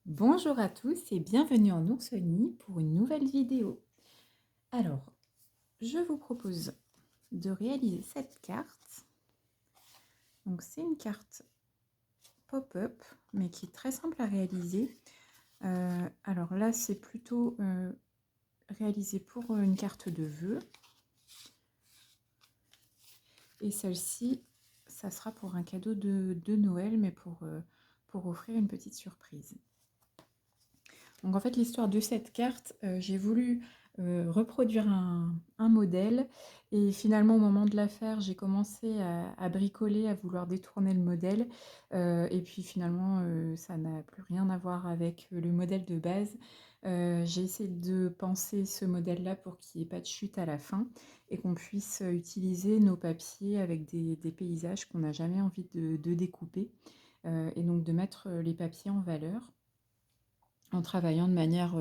Bonjour à tous et bienvenue en Oursonie pour une nouvelle vidéo. Alors, je vous propose de réaliser cette carte. Donc c'est une carte pop-up, mais qui est très simple à réaliser. Alors là, c'est plutôt réalisé pour une carte de vœux. Et celle-ci, ça sera pour un cadeau de Noël, mais pour offrir une petite surprise. Donc en fait, l'histoire de cette carte, j'ai voulu reproduire un modèle et finalement au moment de la faire, j'ai commencé à bricoler, à vouloir détourner le modèle et puis finalement ça n'a plus rien à voir avec le modèle de base. J'ai essayé de penser ce modèle-là pour qu'il n'y ait pas de chute à la fin et qu'on puisse utiliser nos papiers avec des paysages qu'on n'a jamais envie de découper et donc de mettre les papiers en valeur en travaillant de manière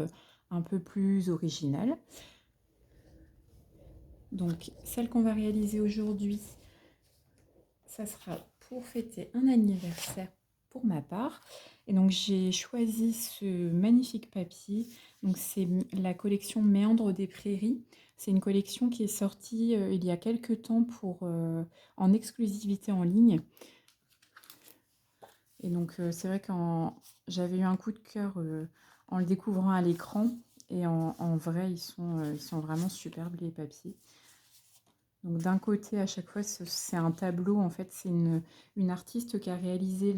un peu plus originale. Donc celle qu'on va réaliser aujourd'hui, ça sera pour fêter un anniversaire pour ma part. Et donc j'ai choisi ce magnifique papier. Donc c'est la collection Méandres des Prairies. C'est une collection qui est sortie il y a quelques temps en exclusivité en ligne. Et donc c'est vrai que j'avais eu un coup de cœur en le découvrant à l'écran. Et en vrai, ils sont vraiment superbes les papiers. Donc d'un côté, à chaque fois, c'est un tableau. En fait, c'est une artiste qui a réalisé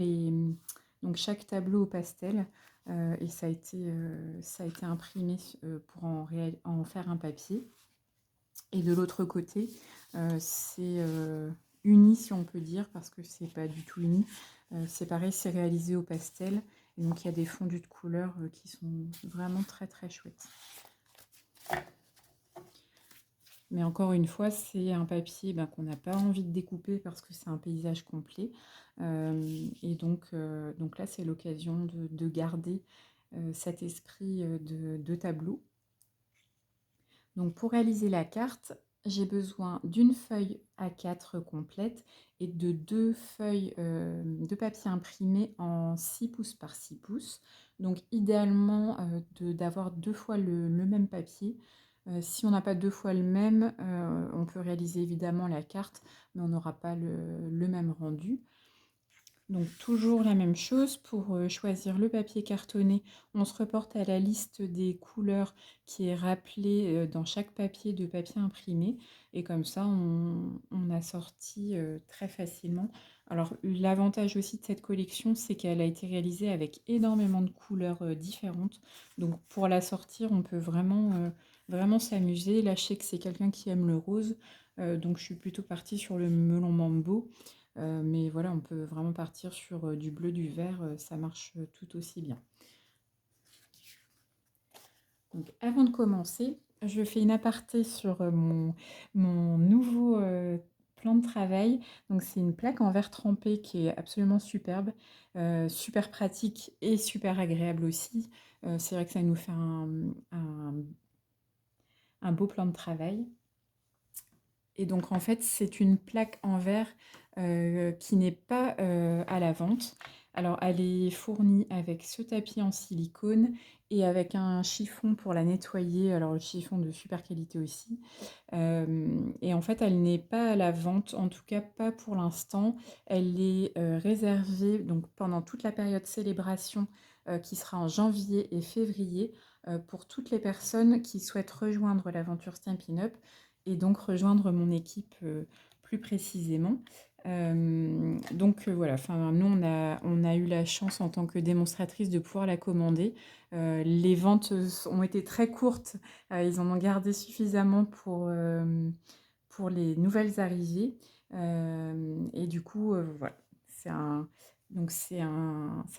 donc chaque tableau au pastel. Et ça a été imprimé pour en faire un papier. Et de l'autre côté, c'est uni, si on peut dire, parce que c'est pas du tout uni. C'est pareil, c'est réalisé au pastel. Et donc il y a des fondus de couleurs qui sont vraiment très très chouettes. Mais encore une fois, c'est un papier qu'on n'a pas envie de découper parce que c'est un paysage complet. Et donc là, c'est l'occasion de garder cet esprit de tableau. Donc pour réaliser la carte, j'ai besoin d'une feuille A4 complète et de deux feuilles de papier imprimé en 6 pouces par 6 pouces. Donc idéalement d'avoir deux fois le même papier. Si on n'a pas deux fois le même, on peut réaliser évidemment la carte, mais on n'aura pas le même rendu. Donc toujours la même chose, pour choisir le papier cartonné, on se reporte à la liste des couleurs qui est rappelée dans chaque papier de papier imprimé. Et comme ça, on assortit très facilement. Alors l'avantage aussi de cette collection, c'est qu'elle a été réalisée avec énormément de couleurs différentes. Donc pour la sortir, on peut vraiment s'amuser. Là, je sais que c'est quelqu'un qui aime le rose, donc je suis plutôt partie sur le melon mambo. Mais voilà, on peut vraiment partir sur du bleu, du vert, ça marche tout aussi bien. Donc avant de commencer, je fais une aparté sur mon nouveau plan de travail. Donc c'est une plaque en verre trempé qui est absolument superbe, super pratique et super agréable aussi. C'est vrai que ça nous fait un beau plan de travail. Et donc en fait, c'est une plaque en verre qui n'est pas à la vente. Alors elle est fournie avec ce tapis en silicone et avec un chiffon pour la nettoyer. Alors le chiffon de super qualité aussi. Et en fait, elle n'est pas à la vente, en tout cas pas pour l'instant. Elle est réservée donc pendant toute la période célébration qui sera en janvier et février pour toutes les personnes qui souhaitent rejoindre l'aventure Stampin' Up et donc rejoindre mon équipe plus précisément. Donc voilà, nous on a eu la chance en tant que démonstratrice de pouvoir la commander. Les ventes ont été très courtes, ils en ont gardé suffisamment pour les nouvelles arrivées. Et du coup, voilà, ça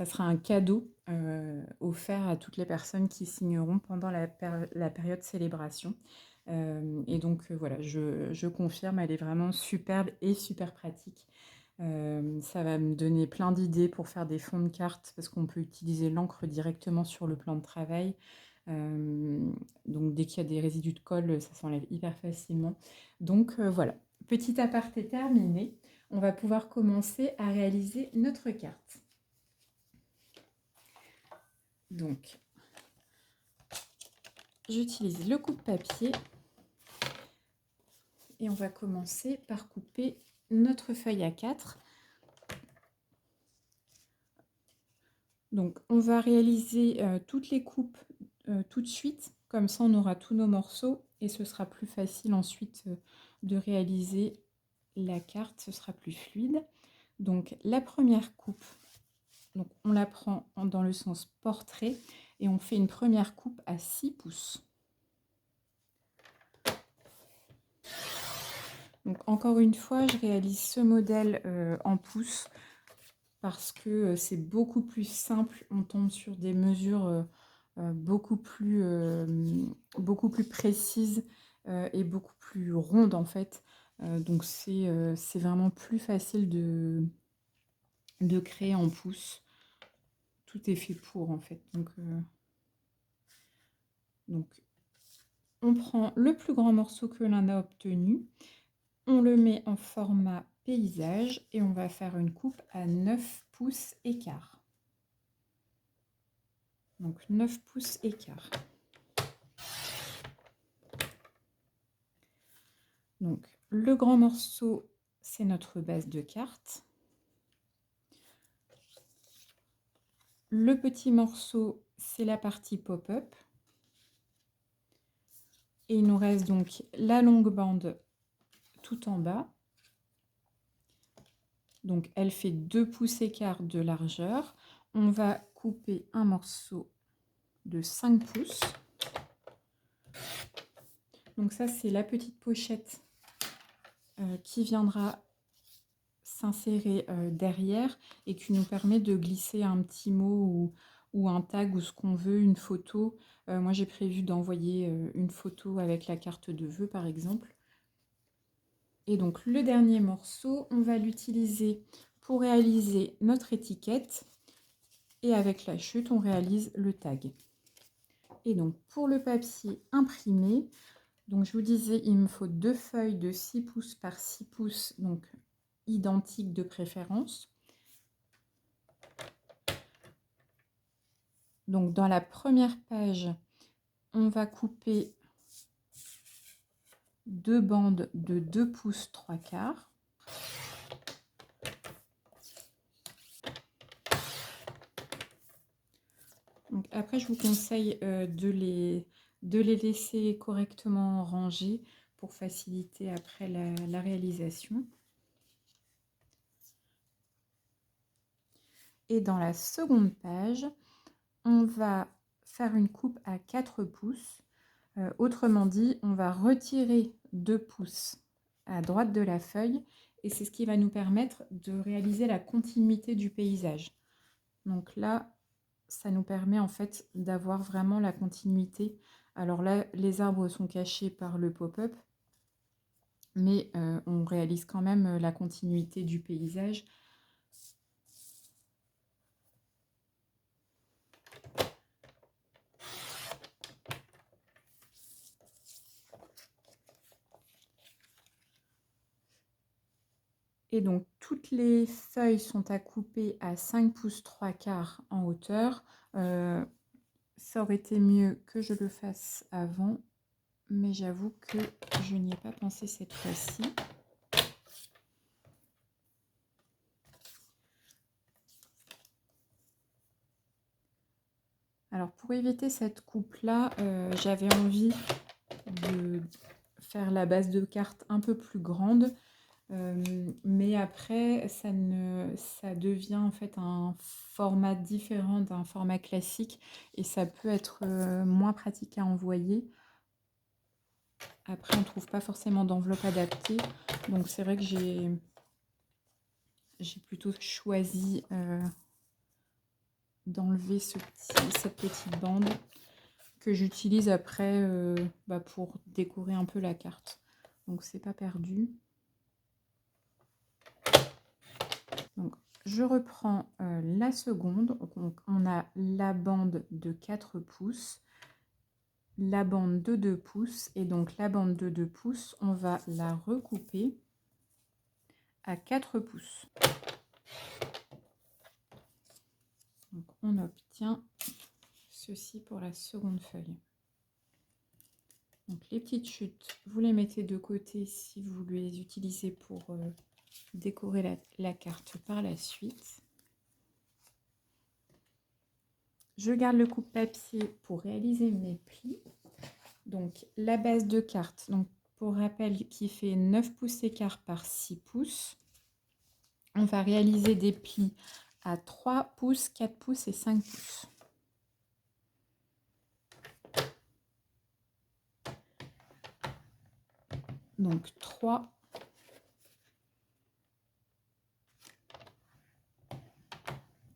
sera un cadeau offert à toutes les personnes qui signeront pendant la période célébration. Et donc voilà, je confirme, elle est vraiment superbe et super pratique. Ça va me donner plein d'idées pour faire des fonds de cartes parce qu'on peut utiliser l'encre directement sur le plan de travail. Donc dès qu'il y a des résidus de colle, ça s'enlève hyper facilement. Donc voilà, petit aparté terminé. On va pouvoir commencer à réaliser notre carte. Donc, j'utilise le coupe-papier et on va commencer par couper notre feuille A4. Donc, on va réaliser toutes les coupes tout de suite, comme ça on aura tous nos morceaux et ce sera plus facile ensuite de réaliser la carte, ce sera plus fluide. Donc, la première coupe, donc on la prend dans le sens portrait et on fait une première coupe à 6 pouces. Donc, encore une fois, je réalise ce modèle en pouces parce que c'est beaucoup plus simple. On tombe sur des mesures beaucoup plus précises et beaucoup plus rondes en fait. Donc, c'est vraiment plus facile de créer en pouces. Tout est fait pour en fait. Donc, on prend le plus grand morceau que l'on a obtenu. On le met en format paysage et on va faire une coupe à 9 pouces et quart. Donc 9 pouces et quart. Donc le grand morceau, c'est notre base de carte. Le petit morceau, c'est la partie pop-up. Et il nous reste donc la longue bande tout en bas. Donc elle fait 2 pouces et quart de largeur. On va couper un morceau de 5 pouces. Donc ça, c'est la petite pochette qui viendra s'insérer derrière et qui nous permet de glisser un petit mot ou un tag ou ce qu'on veut, une photo. Moi, j'ai prévu d'envoyer une photo avec la carte de vœux, par exemple. Et donc, le dernier morceau, on va l'utiliser pour réaliser notre étiquette. Et avec la chute, on réalise le tag. Et donc, pour le papier imprimé, donc je vous disais, il me faut 2 feuilles de 6 pouces par 6 pouces, donc identiques de préférence. Donc dans la première page, on va couper 2 bandes de 2 pouces 3 quarts. Donc après, je vous conseille de les laisser correctement rangés pour faciliter après la réalisation. Et dans la seconde page, on va faire une coupe à 4 pouces. Autrement dit, on va retirer 2 pouces à droite de la feuille et c'est ce qui va nous permettre de réaliser la continuité du paysage. Donc là, ça nous permet en fait d'avoir vraiment la continuité. Alors là, les arbres sont cachés par le pop-up, mais on réalise quand même la continuité du paysage. Et donc, toutes les feuilles sont à couper à 5 pouces 3 quarts en hauteur. Ça aurait été mieux que je le fasse avant, mais j'avoue que je n'y ai pas pensé cette fois-ci. Alors, pour éviter cette coupe-là, j'avais envie de faire la base de carte un peu plus grande. Mais après, ça devient en fait un format différent d'un format classique et ça peut être moins pratique à envoyer. Après, on ne trouve pas forcément d'enveloppe adaptée. Donc, c'est vrai que j'ai plutôt choisi d'enlever cette petite bande que j'utilise après pour décorer un peu la carte. Donc, c'est pas perdu. Donc, je reprends la seconde. Donc, on a la bande de 4 pouces, la bande de 2 pouces. Et donc, la bande de 2 pouces, on va la recouper à 4 pouces. Donc, on obtient ceci pour la seconde feuille. Donc les petites chutes, vous les mettez de côté si vous les utilisez pour décorer la carte par la suite. Je garde le coupe-papier pour réaliser mes plis. Donc la base de carte, donc pour rappel, qui fait 9 pouces écart par 6 pouces. On va réaliser des plis à 3 pouces, 4 pouces et 5 pouces. Donc 3,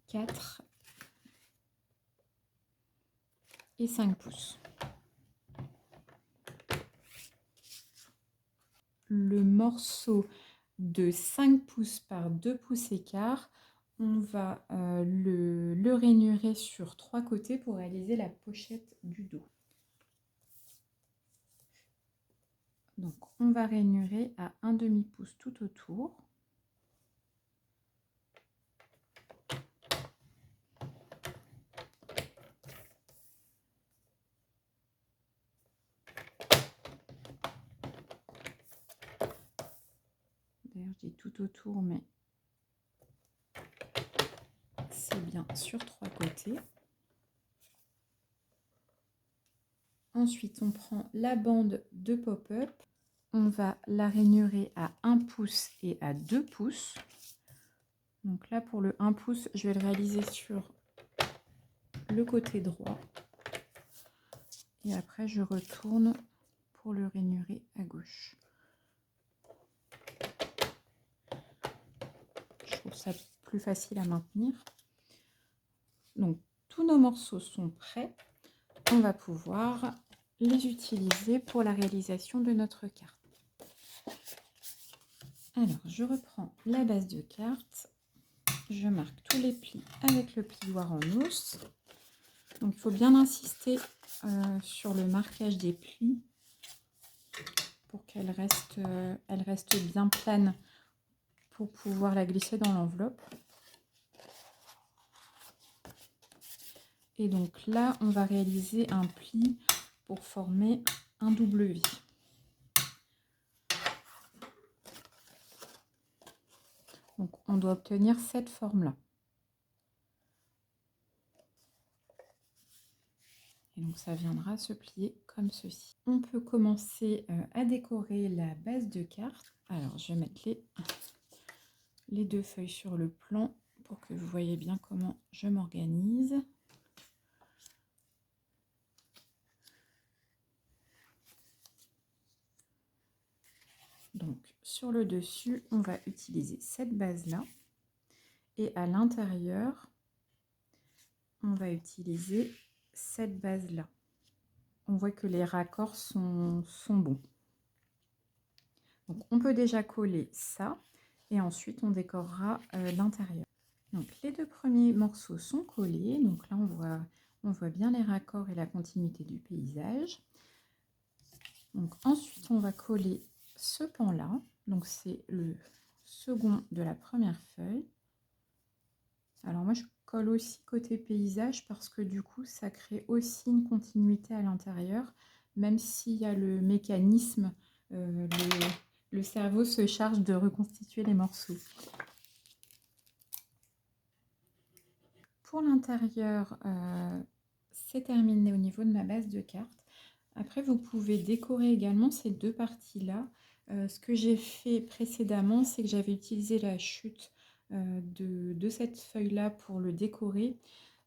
4 et 5 pouces. Le morceau de 5 pouces par 2 pouces écart, on va le rainurer sur 3 côtés pour réaliser la pochette du dos. Donc on va rainurer à 1/2 pouce tout autour. D'ailleurs je dis tout autour, mais c'est bien sur 3 côtés. Ensuite on prend la bande de pop-up. On va la rainurer à 1 pouce et à 2 pouces. Donc là, pour le 1 pouce, je vais le réaliser sur le côté droit. Et après, je retourne pour le rainurer à gauche. Je trouve ça plus facile à maintenir. Donc, tous nos morceaux sont prêts. On va pouvoir les utiliser pour la réalisation de notre carte. Alors, je reprends la base de carte. Je marque tous les plis avec le plioir en os. Donc, il faut bien insister sur le marquage des plis pour qu'elle reste bien plane pour pouvoir la glisser dans l'enveloppe. Et donc là, on va réaliser un pli pour former un W. Donc, on doit obtenir cette forme-là. Et donc, ça viendra se plier comme ceci. On peut commencer à décorer la base de carte. Alors, je vais mettre les 2 feuilles sur le plan pour que vous voyez bien comment je m'organise. Donc, sur le dessus, on va utiliser cette base-là. Et à l'intérieur, on va utiliser cette base-là. On voit que les raccords sont bons. Donc, on peut déjà coller ça. Et ensuite, on décorera l'intérieur. Donc, les 2 premiers morceaux sont collés. Donc là, on voit bien les raccords et la continuité du paysage. Donc, ensuite, on va coller ce pan-là. Donc, c'est le second de la première feuille. Alors, moi, je colle aussi côté paysage parce que du coup, ça crée aussi une continuité à l'intérieur. Même s'il y a le mécanisme, le cerveau se charge de reconstituer les morceaux. Pour l'intérieur, c'est terminé au niveau de ma base de carte. Après, vous pouvez décorer également ces 2 parties-là. Ce que j'ai fait précédemment, c'est que j'avais utilisé la chute de cette feuille-là pour le décorer.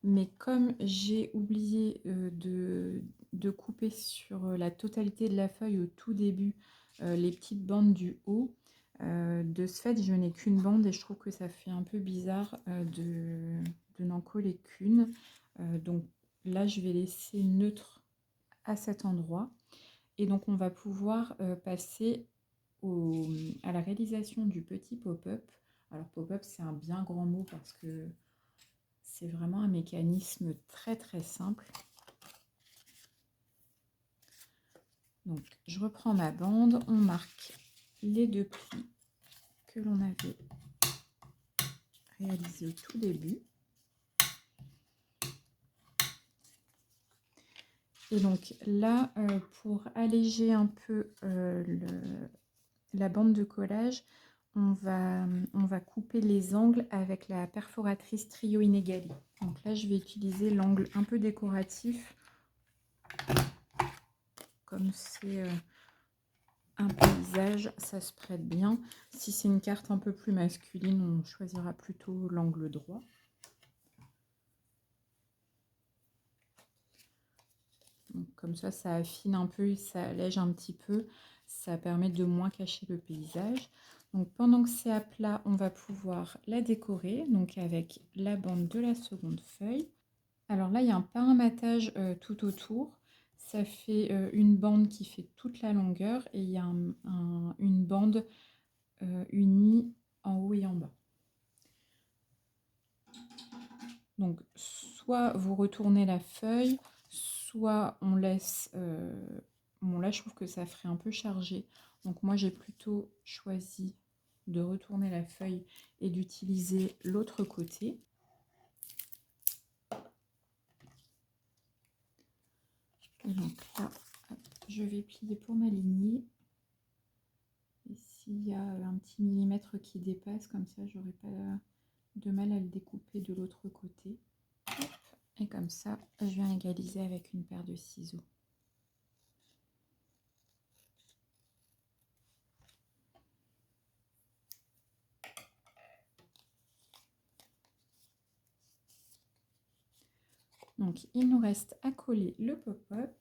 Mais comme j'ai oublié de couper sur la totalité de la feuille au tout début les petites bandes du haut, de ce fait, je n'ai qu'une bande et je trouve que ça fait un peu bizarre de n'en coller qu'une. Donc là, je vais laisser neutre à cet endroit. Et donc, on va pouvoir passer à la réalisation du petit pop-up. Alors, pop-up, c'est un bien grand mot parce que c'est vraiment un mécanisme très très simple. Donc, je reprends ma bande, on marque les 2 plis que l'on avait réalisés au tout début. Et donc là, pour alléger un peu la bande de collage, on va couper les angles avec la perforatrice Trio Inegali. Donc là, je vais utiliser l'angle un peu décoratif. Comme c'est un paysage, ça se prête bien. Si c'est une carte un peu plus masculine, on choisira plutôt l'angle droit. Donc, comme ça affine un peu, ça allège un petit peu. Ça permet de moins cacher le paysage. Donc pendant que c'est à plat, on va pouvoir la décorer donc avec la bande de la seconde feuille. Alors là, il y a un paramétrage tout autour. Ça fait une bande qui fait toute la longueur et il y a une bande unie en haut et en bas. Donc soit vous retournez la feuille, soit on laisse... bon là, je trouve que ça ferait un peu chargé. Donc moi, j'ai plutôt choisi de retourner la feuille et d'utiliser l'autre côté. Et donc là, je vais plier pour m'aligner. Et s'il y a un petit millimètre qui dépasse, comme ça, j'aurai pas de mal à le découper de l'autre côté. Hop. Et comme ça, je viens égaliser avec une paire de ciseaux. Donc, il nous reste à coller le pop-up.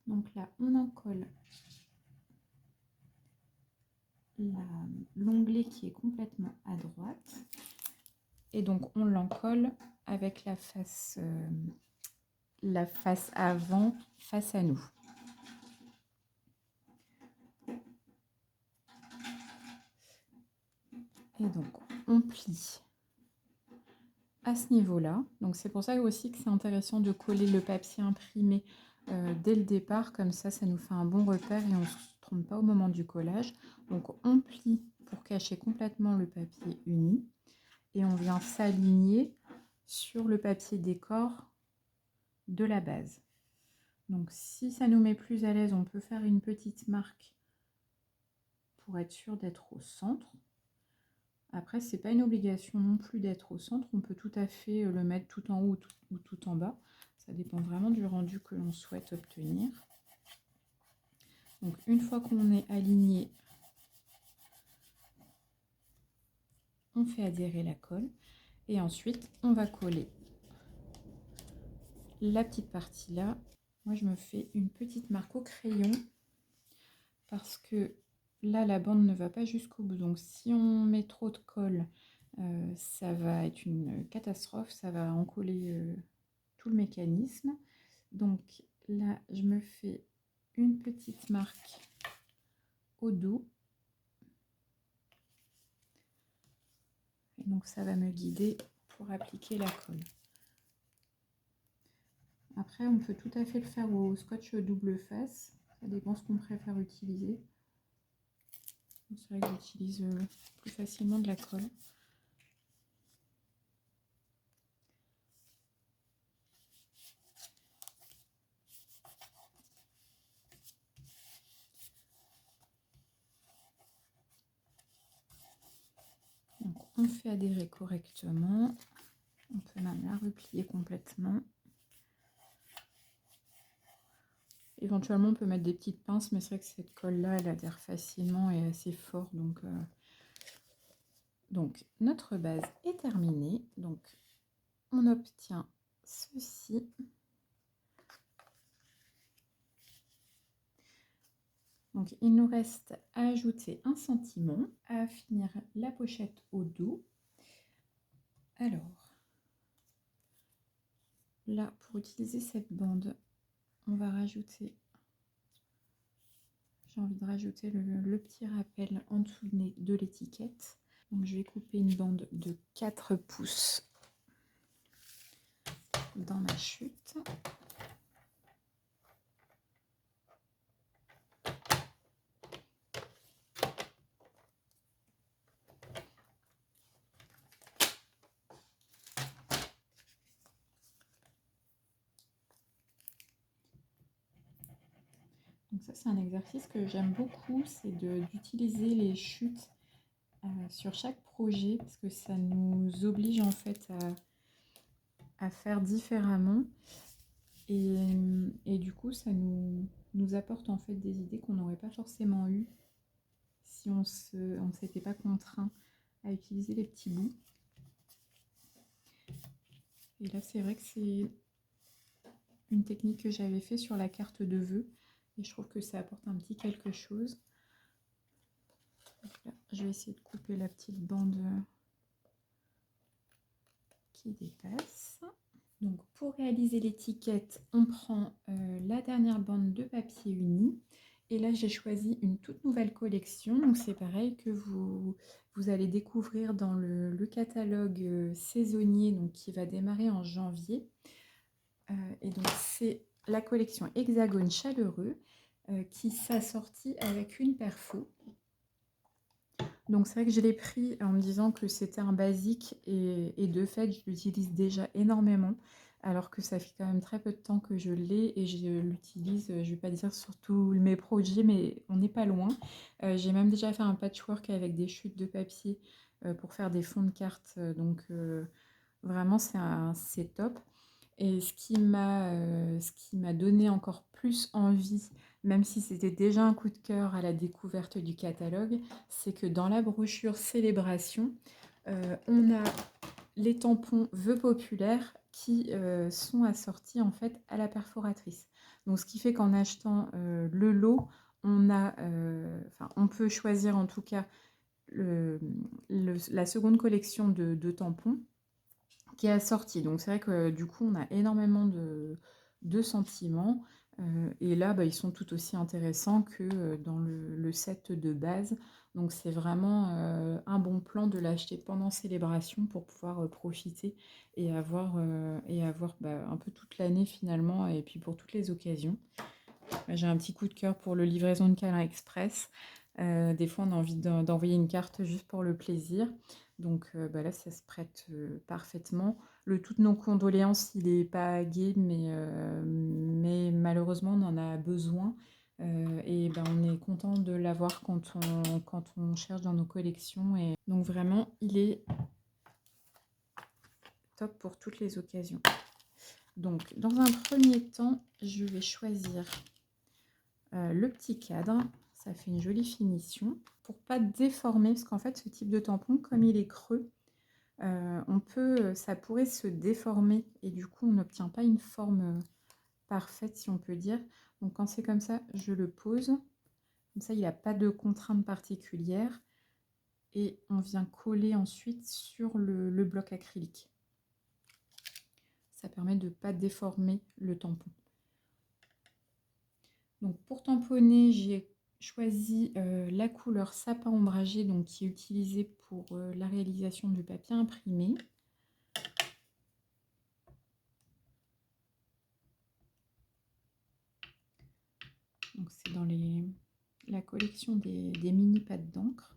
Donc là, on en colle l'onglet qui est complètement à droite. Et donc, on l'encolle avec la face avant, face à nous. Et donc, on plie à ce niveau-là. Donc, c'est pour ça aussi que c'est intéressant de coller le papier imprimé dès le départ. Comme ça nous fait un bon repère et on ne se trompe pas au moment du collage. Donc, on plie pour cacher complètement le papier uni. Et on vient s'aligner sur le papier décor de la base. Donc, si ça nous met plus à l'aise, on peut faire une petite marque pour être sûr d'être au centre. Après, c'est pas une obligation non plus d'être au centre. On peut tout à fait le mettre tout en haut ou tout en bas. Ça dépend vraiment du rendu que l'on souhaite obtenir. Donc, une fois qu'on est aligné, on fait adhérer la colle. Et ensuite, on va coller la petite partie là. Moi, je me fais une petite marque au crayon parce que là, la bande ne va pas jusqu'au bout. Donc, si on met trop de colle, ça va être une catastrophe. Ça va encoller tout le mécanisme. Donc là, je me fais une petite marque au dos. Et donc, ça va me guider pour appliquer la colle. Après, on peut tout à fait le faire au scotch double face. Ça dépend ce qu'on préfère utiliser. C'est vrai que j'utilise plus facilement de la colle. Donc, on fait adhérer correctement. On peut même la replier complètement. Éventuellement, on peut mettre des petites pinces, mais c'est vrai que cette colle-là, elle adhère facilement et assez fort. Donc, notre base est terminée. Donc, on obtient ceci. Donc, il nous reste à ajouter un sentiment, à finir la pochette au dos. Alors, là, pour utiliser cette bande, on va rajouter, j'ai envie de rajouter le petit rappel en dessous de l'étiquette. Donc, je vais couper une bande de 4 pouces dans ma chute. Donc ça, c'est un exercice que j'aime beaucoup, c'est d'utiliser les chutes sur chaque projet parce que ça nous oblige en fait à faire différemment et du coup, ça nous apporte en fait des idées qu'on n'aurait pas forcément eues si on ne s'était pas contraint à utiliser les petits bouts. Et là, c'est vrai que c'est une technique que j'avais fait sur la carte de vœux et je trouve que ça apporte un petit quelque chose. Là, je vais essayer de couper la petite bande qui dépasse. Donc pour réaliser l'étiquette, on prend la dernière bande de papier uni. Et là, j'ai choisi une toute nouvelle collection. Donc c'est pareil que vous allez découvrir dans le catalogue saisonnier donc, qui va démarrer en janvier. Et donc c'est la collection Hexagone chaleureux qui s'assortit avec une perfo. Donc c'est vrai que je l'ai pris en me disant que c'était un basique et de fait je l'utilise déjà énormément alors que ça fait quand même très peu de temps que je l'ai et je l'utilise, je vais pas dire sur tous mes projets mais on n'est pas loin. J'ai même déjà fait un patchwork avec des chutes de papier pour faire des fonds de cartes donc vraiment c'est top. Et ce qui m'a donné encore plus envie, même si c'était déjà un coup de cœur à la découverte du catalogue, c'est que dans la brochure Célébration, on a les tampons vœux populaires qui sont assortis en fait à la perforatrice. Donc ce qui fait qu'en achetant le lot, on peut choisir en tout cas la seconde collection de tampons qui est assorti. Donc c'est vrai que du coup on a énormément de sentiments. Et là ils sont tout aussi intéressants que dans le set de base. Donc c'est vraiment un bon plan de l'acheter pendant célébration pour pouvoir profiter et avoir un peu toute l'année finalement et puis pour toutes les occasions. J'ai un petit coup de cœur pour le livraison de câlin express. Des fois, on a envie d'envoyer une carte juste pour le plaisir. Donc là, ça se prête parfaitement. Le toutes nos condoléances, il n'est pas gay, mais malheureusement, on en a besoin. Et on est content de l'avoir quand on cherche dans nos collections. Et donc vraiment, il est top pour toutes les occasions. Donc, dans un premier temps, je vais choisir le petit cadre. Ça fait une jolie finition. Pour pas déformer, parce qu'en fait, ce type de tampon, comme il est creux, ça pourrait se déformer et du coup, on n'obtient pas une forme parfaite, si on peut dire. Donc, quand c'est comme ça, je le pose. Comme ça, il n'a pas de contrainte particulière. Et on vient coller ensuite sur le bloc acrylique. Ça permet de ne pas déformer le tampon. Donc pour tamponner, j'ai choisi la couleur sapin ombragé, donc qui est utilisée pour la réalisation du papier imprimé. Donc c'est dans la collection des mini pattes d'encre.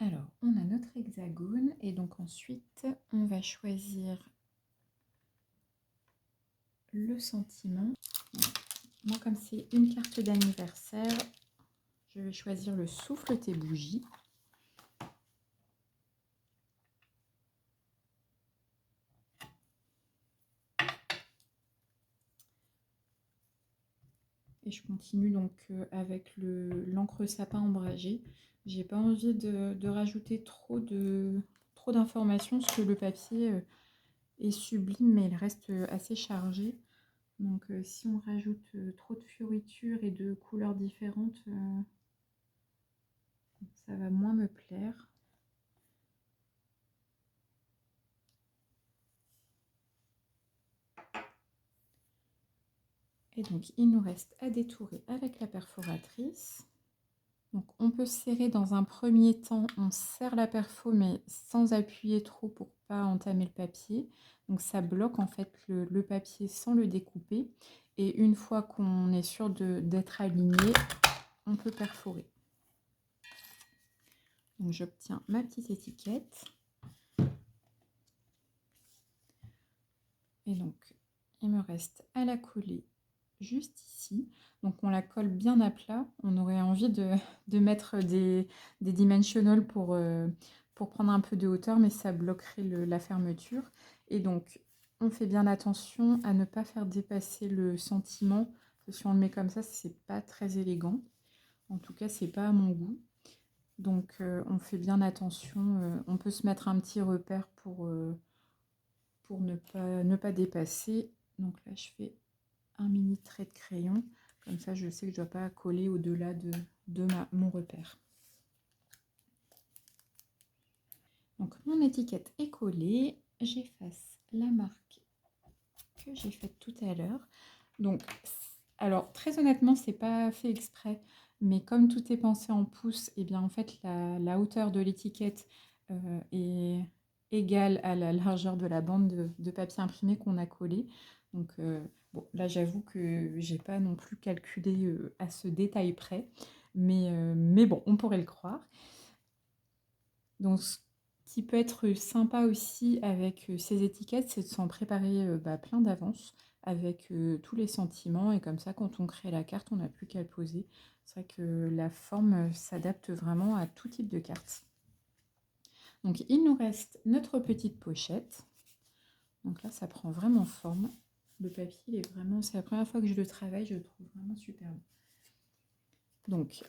Alors, on a notre hexagone et donc ensuite, on va choisir le sentiment. Moi, comme c'est une carte d'anniversaire, je vais choisir le souffle tes bougies. Et je continue donc avec l'encre sapin ombragé. J'ai pas envie de rajouter trop d'informations parce que le papier est sublime mais il reste assez chargé. Donc si on rajoute trop de fioritures et de couleurs différentes, ça va moins me plaire. Et donc il nous reste à détourer avec la perforatrice. Donc on peut serrer dans un premier temps, on serre la perfo mais sans appuyer trop pour pas entamer le papier. Donc ça bloque en fait le papier sans le découper. Et une fois qu'on est sûr d'être aligné, on peut perforer. Donc j'obtiens ma petite étiquette. Et donc il me reste à la coller juste ici. Donc on la colle bien à plat. On aurait envie de mettre des dimensionals pour prendre un peu de hauteur, mais ça bloquerait la fermeture. Et donc on fait bien attention à ne pas faire dépasser le sentiment, parce que si on le met comme ça, c'est pas très élégant. En tout cas, c'est pas à mon goût. Donc on fait bien attention. On peut se mettre un petit repère pour ne pas dépasser. Donc là, je fais un mini trait de crayon. Comme ça, je sais que je ne dois pas coller au-delà de mon repère. Donc, mon étiquette est collée. J'efface la marque que j'ai faite tout à l'heure. Donc, alors, très honnêtement, c'est pas fait exprès. Mais comme tout est pensé en pouces, et bien en fait, la hauteur de l'étiquette est égale à la largeur de la bande de papier imprimé qu'on a collé. Donc, bon, là, j'avoue que j'ai pas non plus calculé à ce détail près. Mais bon, on pourrait le croire. Donc, ce qui peut être sympa aussi avec ces étiquettes, c'est de s'en préparer plein d'avance avec tous les sentiments. Et comme ça, quand on crée la carte, on n'a plus qu'à le poser. C'est vrai que la forme s'adapte vraiment à tout type de carte. Donc, il nous reste notre petite pochette. Donc là, ça prend vraiment forme. Le papier, il est vraiment... C'est la première fois que je le travaille, je le trouve vraiment super beau. Donc,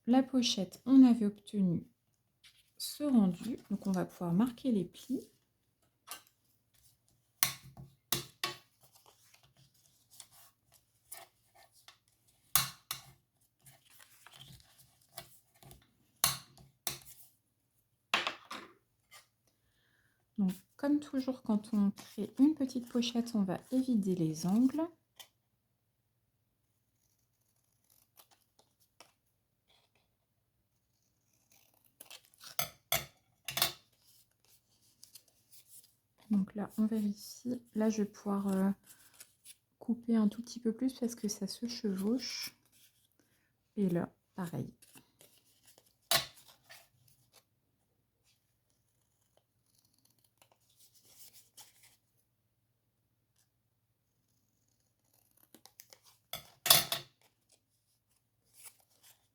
la pochette, on avait obtenu ce rendu. Donc, on va pouvoir marquer les plis. Donc, comme toujours, quand on crée une petite pochette, on va évider les angles. Donc là, on vérifie. Là, je vais pouvoir couper un tout petit peu plus parce que ça se chevauche. Et là, pareil.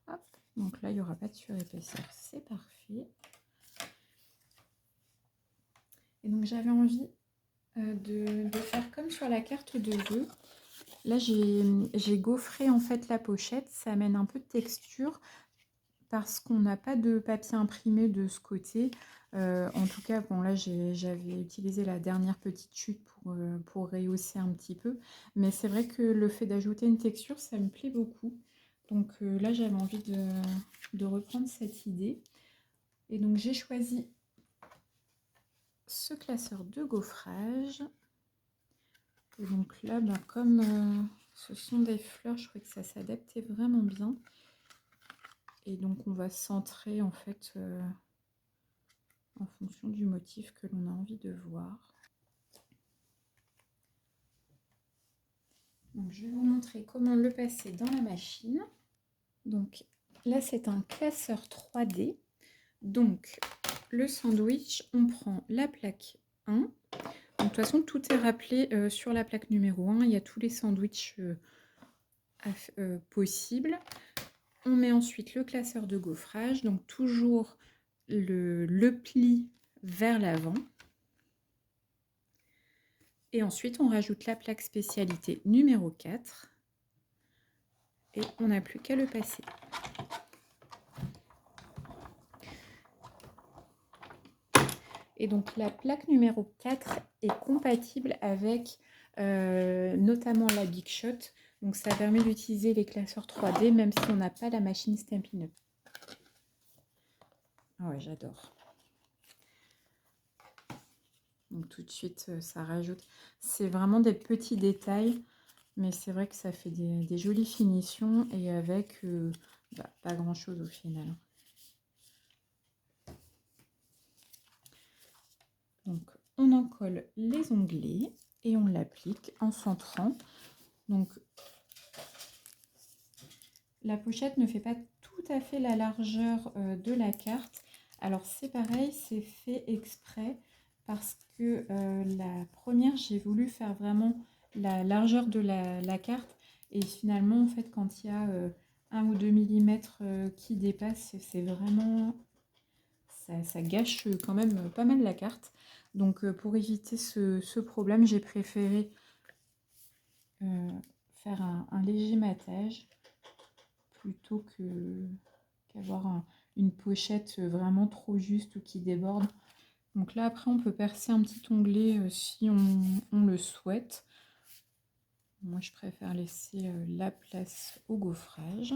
Hop. Donc là, il n'y aura pas de surépaisseur. C'est parfait. Et donc, j'avais envie de faire comme sur la carte de vœux. Là, j'ai gaufré en fait la pochette. Ça amène un peu de texture parce qu'on n'a pas de papier imprimé de ce côté. En tout cas, bon là, j'avais utilisé la dernière petite chute pour rehausser un petit peu. Mais c'est vrai que le fait d'ajouter une texture, ça me plaît beaucoup. Donc là, j'avais envie de reprendre cette idée. Et donc, j'ai choisi ce classeur de gaufrage. Et donc là, comme ce sont des fleurs, je trouvais que ça s'adaptait vraiment bien. Et donc on va centrer en fait en fonction du motif que l'on a envie de voir. Donc je vais vous montrer comment le passer dans la machine. Donc là c'est un classeur 3D. Donc le sandwich, on prend la plaque 1. Donc, de toute façon tout est rappelé sur la plaque numéro 1. Il y a tous les sandwichs possibles. On met ensuite le classeur de gaufrage, donc toujours le pli vers l'avant. Et ensuite, on rajoute la plaque spécialité numéro 4. Et on n'a plus qu'à le passer. Et donc, la plaque numéro 4 est compatible avec notamment la Big Shot. Donc, ça permet d'utiliser les classeurs 3D, même si on n'a pas la machine Stampin' Up. Ah ouais, j'adore. Donc, tout de suite, ça rajoute. C'est vraiment des petits détails. Mais c'est vrai que ça fait des jolies finitions et avec Bah, pas grand chose au final. Donc on en colle les onglets et on l'applique en centrant. Donc la pochette ne fait pas tout à fait la largeur de la carte. Alors c'est pareil, c'est fait exprès parce que la première, j'ai voulu faire vraiment la largeur de la carte. Et finalement, en fait, quand il y a 1 ou 2 millimètres qui dépassent, c'est vraiment... Ça gâche quand même pas mal la carte. Donc pour éviter ce problème, j'ai préféré faire un léger matage plutôt qu'avoir une pochette vraiment trop juste ou qui déborde. Donc là, après, on peut percer un petit onglet si on le souhaite. Moi, je préfère laisser la place au gaufrage.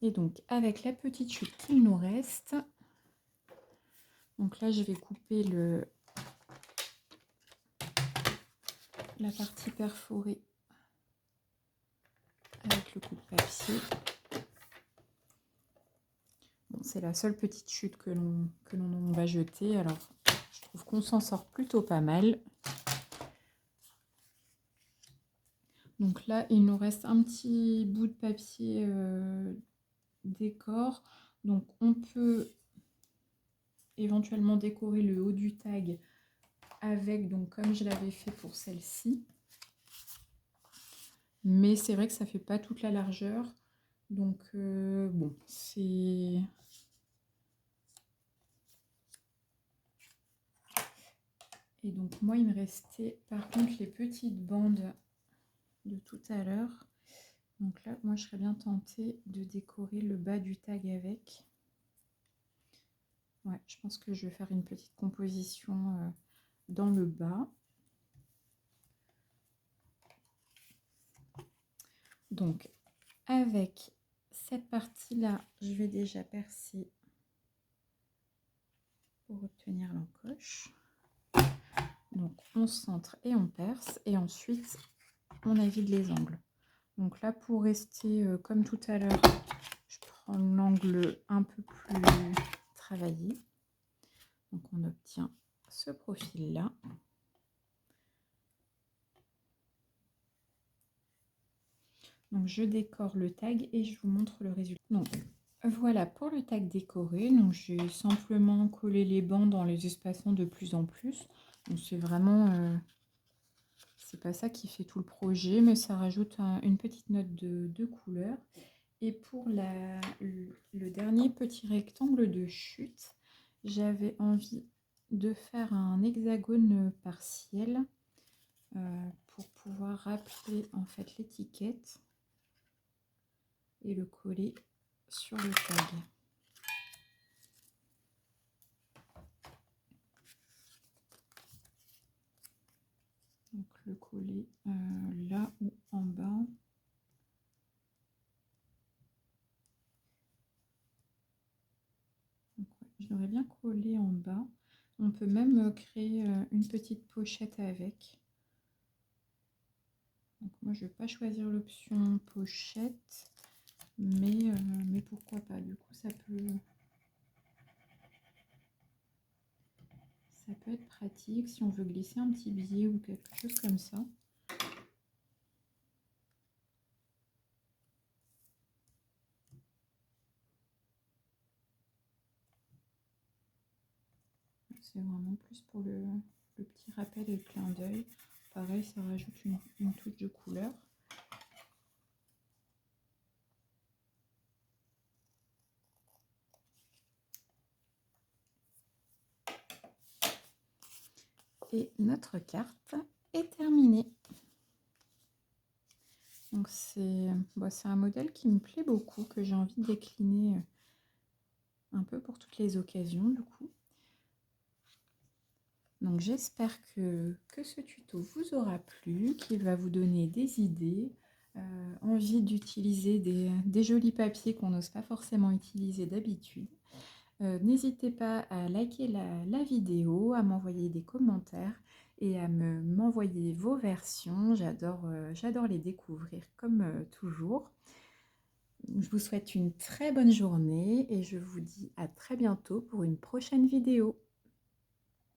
Et donc, avec la petite chute qu'il nous reste, donc là, je vais couper la partie perforée avec le coupe-papier. Bon, c'est la seule petite chute que l'on va jeter. Alors, je trouve qu'on s'en sort plutôt pas mal. Donc là, il nous reste un petit bout de papier décor. Donc, on peut éventuellement décorer le haut du tag avec, donc comme je l'avais fait pour celle-ci. Mais c'est vrai que ça fait pas toute la largeur. Donc, bon, c'est... Et donc, moi, il me restait par contre les petites bandes de tout à l'heure. Donc là, moi, je serais bien tentée de décorer le bas du tag avec. Ouais, je pense que je vais faire une petite composition dans le bas. Donc, avec cette partie-là, je vais déjà percer pour obtenir l'encoche. Donc, on centre et on perce. Et ensuite, on avide les angles. Donc là, pour rester comme tout à l'heure, je prends l'angle un peu plus travaillé. Donc, on obtient ce profil-là. Donc, je décore le tag et je vous montre le résultat. Donc, voilà pour le tag décoré. Donc, j'ai simplement collé les bandes dans les espacements de plus en plus. Donc, c'est vraiment... c'est pas ça qui fait tout le projet, mais ça rajoute une petite note de couleur. Et pour le dernier petit rectangle de chute, j'avais envie de faire un hexagone partiel pour pouvoir rappeler en fait l'étiquette et le coller sur le tag. Donc le coller là ou en bas. Donc, ouais, je l'aurais bien collé en bas. On peut même créer une petite pochette avec. Donc moi je ne vais pas choisir l'option pochette, mais pourquoi pas, du coup ça peut être pratique si on veut glisser un petit billet ou quelque chose comme ça. C'est vraiment plus pour le petit rappel et le clin d'œil. Pareil, ça rajoute une touche de couleur. Et notre carte est terminée. Donc c'est un modèle qui me plaît beaucoup, que j'ai envie de décliner un peu pour toutes les occasions du coup. Donc j'espère que ce tuto vous aura plu, qu'il va vous donner des idées, envie d'utiliser des jolis papiers qu'on n'ose pas forcément utiliser d'habitude. N'hésitez pas à liker la vidéo, à m'envoyer des commentaires et à m'envoyer vos versions. J'adore les découvrir comme toujours. Je vous souhaite une très bonne journée et je vous dis à très bientôt pour une prochaine vidéo.